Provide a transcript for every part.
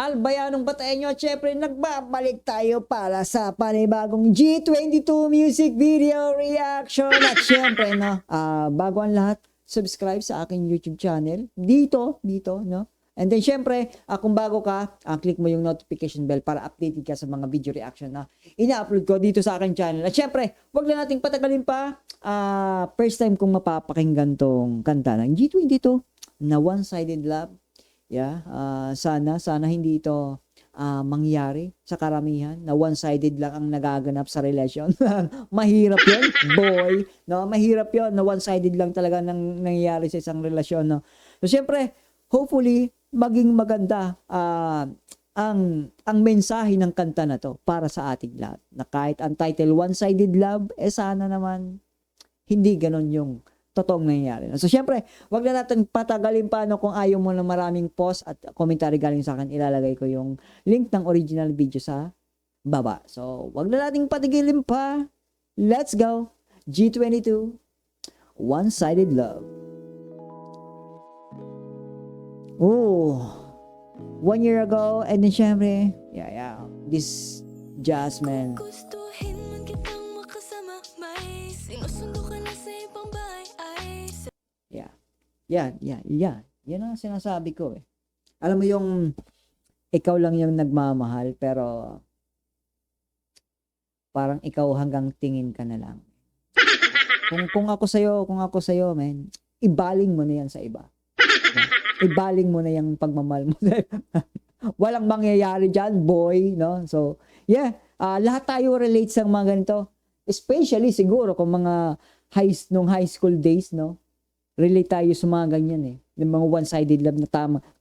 Albayanong Bataeño at syempre nagbabalik tayo para sa panibagong G22 music video reaction at syempre no, bago ang lahat, subscribe sa aking YouTube channel dito no. And then syempre, kung bago ka, click mo yung notification bell para updated ka sa mga video reaction na ina-upload ko dito sa aking channel. At syempre, wag na nating patagalin pa. First time kong mapapakinggan tong kanta ng G22 na One-Sided Love. Yeah, sana hindi ito mangyari sa karamihan na one-sided lang ang nagaganap sa relasyon. Mahirap 'yon, boy, no? Mahirap 'yon na one-sided lang talaga nang nangyayari sa isang relasyon, no. So syempre, hopefully maging maganda ang mensahe ng kanta na to para sa ating lahat. Na kahit ang title One-Sided Love, sana naman hindi ganon yung totoong nangyayari. So, syempre, wag na natin patagalin pa, no, kung ayaw mo ng maraming post at commentary galing sa akin, ilalagay ko yung link ng original video sa baba. So, wag na nating patigilin pa. Let's go! G22, One-Sided Love. Oh, 1 year ago, and then syempre, yeah, this Jasmine. Gustuhin man kitang makasama, may sinusundo ka na sa ibang bahay. Yeah. Yan ang sinasabi ko eh. Alam mo yung ikaw lang yung nagmamahal pero parang ikaw hanggang tingin ka na lang. Kung ako sa'yo, man, ibaling mo na yan sa iba. Ibaling mo na yung pagmamahal mo. Walang mangyayari dyan, boy, no? So, yeah, lahat tayo relate sa mga ganito. Especially siguro kung mga nung high school days, no? Relate tayo sa mga ganyan eh. Yung mga one-sided love na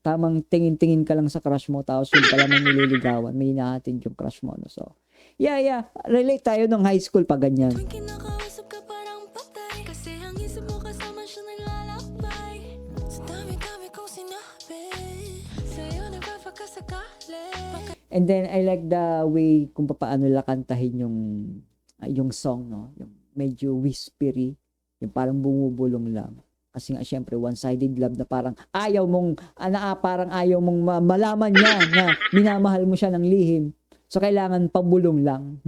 tamang tingin-tingin ka lang sa crush mo, tapos yun pala may nililigawan, may hinahatid yung crush mo, no? So, yeah, relate tayo nung high school pa ganyan. Tuwing kinakausap ka parang patay, kasi ang isip mo kasama siya naglalakbay. Sa dami-dami kong sinabi, sa'yo nagpapakasakali. And then, I like the way kung paano nila kantahin yung song, no? Yung medyo whispery, yung parang bumubulong lang. Kasi nga, syempre, one-sided love na parang ayaw mong malaman niya na minamahal mo siya ng lihim. So, kailangan pabulong lang.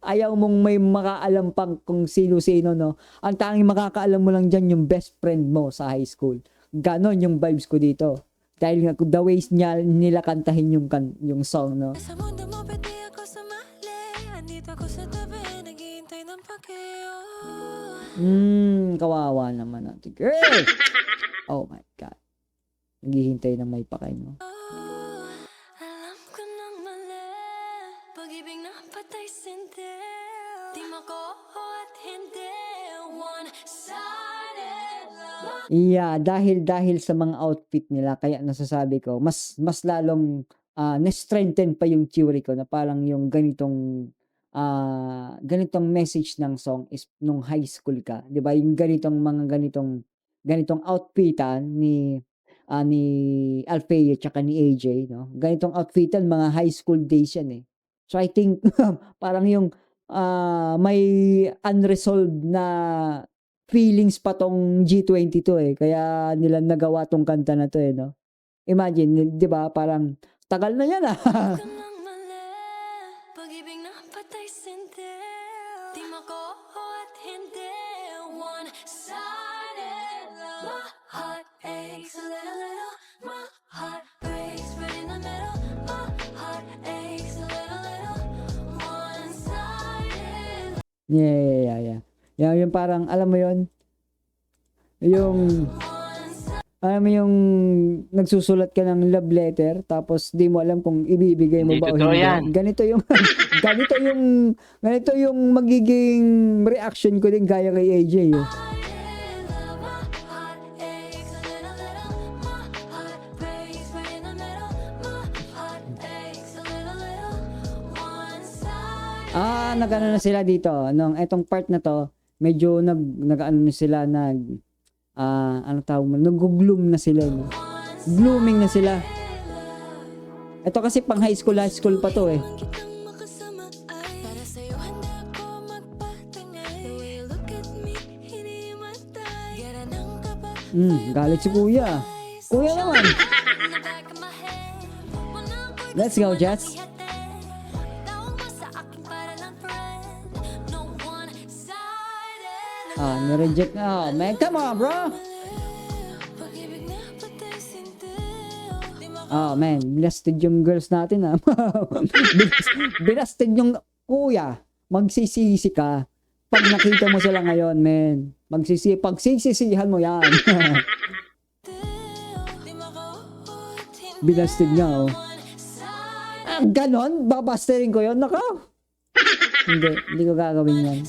Ayaw mong may makaalam pang kung sino-sino, no? Ang tanging makakaalam mo lang dyan yung best friend mo sa high school. Ganon yung vibes ko dito. Dahil nga, the ways nila kantahin yung song, no? Sa mundo mo, pwede ako sumali. Andito ako sa tabi, naghihintay ng pakiyo. Kawawa naman natin. Girl! Oh my God. Naghihintay ng may pakay, no? Alam ko nang mali, pag-ibig na patay sindi. Di mo ko at hindi, one-sided love. Yeah, dahil sa mga outfit nila, kaya nasasabi ko, mas lalong na-strengthen pa yung theory ko na parang yung ganitong message ng song is nung high school ka, 'di ba? Yung ganitong outfitan ni Alfeo tsaka ni AJ, no? Ganitong outfitan mga high school days yan eh. So I think parang yung may unresolved na feelings pa tong G22 eh. Kaya nila nagawa tong kanta na to eh, no? Imagine, 'di ba? Parang tagal na yan ah. Nang mali, pag-ibig na patay sindi. Di mo ko at hindi, one-sided love. My heart aches a little, my heart breaks right in the middle. My heart aches a little, one-sided. Yeah. Yung parang, alam mo yun, yung nagsusulat ka ng love letter tapos di mo alam kung ibibigay mo ba o hindi. Yan. Ganito yung magiging reaction ko din gaya kay AJ. Eh. Nagano na sila dito. Etong part na to, medyo nag-ano na sila, ano tawag mo, nag-gloom na sila, no? Blooming na sila. Ito kasi pang high school pa to eh. Galit si kuya. Kuya naman. Let's go, Jets. Tawag mo sa akin para lang friend. No one-sided. Nireject na. Man, come on, bro. Pag-ibig na patay sindi. Di Man, binasted yung girls natin, ha. Binasted yung kuya. Magsisisi ka. Pag nakita mo sila ngayon, men. Pagsisisihan mo yan. makauut. Binasted niya, oh. One-sided. Ganon? Babasterin ko yun? Nako. Hindi ko gagawin yan.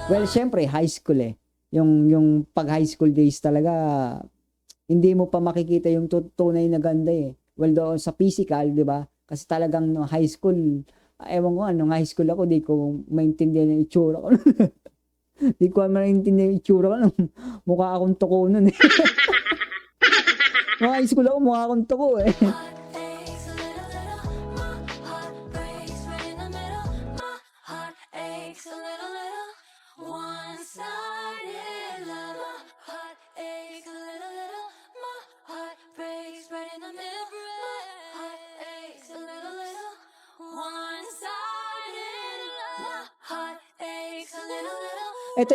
Well, syempre, high school eh. Yung pag high school days talaga, hindi mo pa makikita yung tunay na ganda eh. Well, doon sa physical, di ba? Kasi talagang no, high school, ewan ko nung high school ako, di ko maintindihan yung itsura ko. Di ko maintindihan yung itsura ko. Mukha akong tuko nun eh. Nung high school ako, mukha akong tuko eh. Aches a little, little. My heart breaks right in the middle. My heart aches a little, little. One-sided love. My heart aches a little, little. My heart breaks right in the middle. My heart aches a little, little. One-sided love. My heart aches a little, little. Ito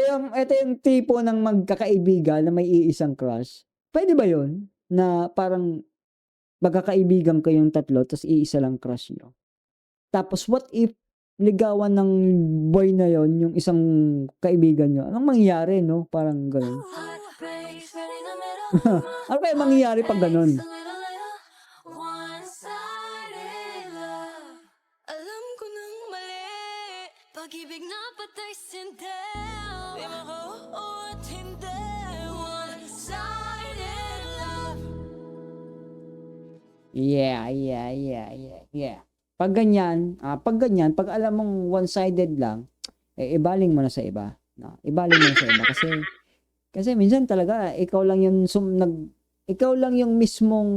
yung tipo ng magkakaibigan na may iisang crush. Pwede ba yun? Na parang magkakaibigan kayong tatlo tapos iisa lang crush nyo. Tapos what if ligawan ng boy na yon yung isang kaibigan nyo? Anong mangyayari, no? Parang ganun. Heart breaks right in the middle. Ano kaya mangyayari pag ganun? Aches a little, little. One-sided love. Alam ko nang mali. Pag-ibig na patay sindi. Di makauut, hindi. One-sided love. Yeah. Pag ganyan, pag alam mong one-sided lang, ibaling mo na sa iba. No? Ibaling mo na sa iba kasi minsan talaga ikaw lang yung mismong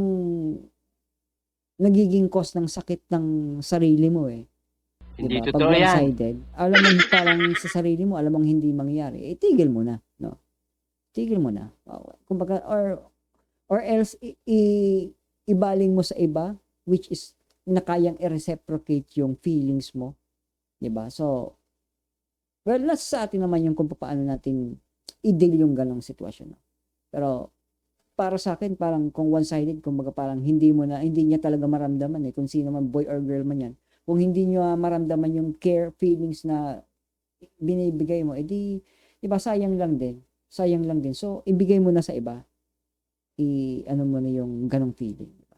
nagiging cause ng sakit ng sarili mo eh. Hindi Diba? totoo Pag yan. one-sided, alam mo parang sa sarili mo, alam mong hindi mangyayari, tigil mo na, no? Tigil mo na. Kumbaga, or else ibaling mo sa iba, which is na kayang i-reciprocate yung feelings mo. Diba? So, well, nasa sa atin naman yung kung paano natin i-deal yung ganong sitwasyon. No? Pero, para sa akin, parang kung one-sided, kumbaga parang hindi niya talaga maramdaman eh, kung sino man, boy or girl man yan. Kung hindi niya maramdaman yung care, feelings na binibigay mo, edi, diba, sayang lang din. So, ibigay mo na sa iba. Ano mo na yung ganong feeling. Diba?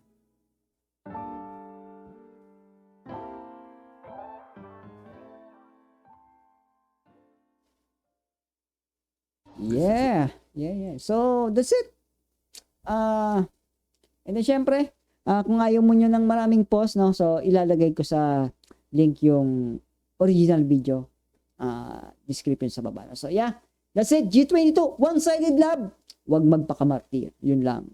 Yeah. So, that's it. And then, syempre, kung ayaw mo nyo ng maraming post, no? So, ilalagay ko sa link yung original video description sa baba. So, yeah. That's it. G22, one-sided love. Huwag magpakamartir. Yun lang.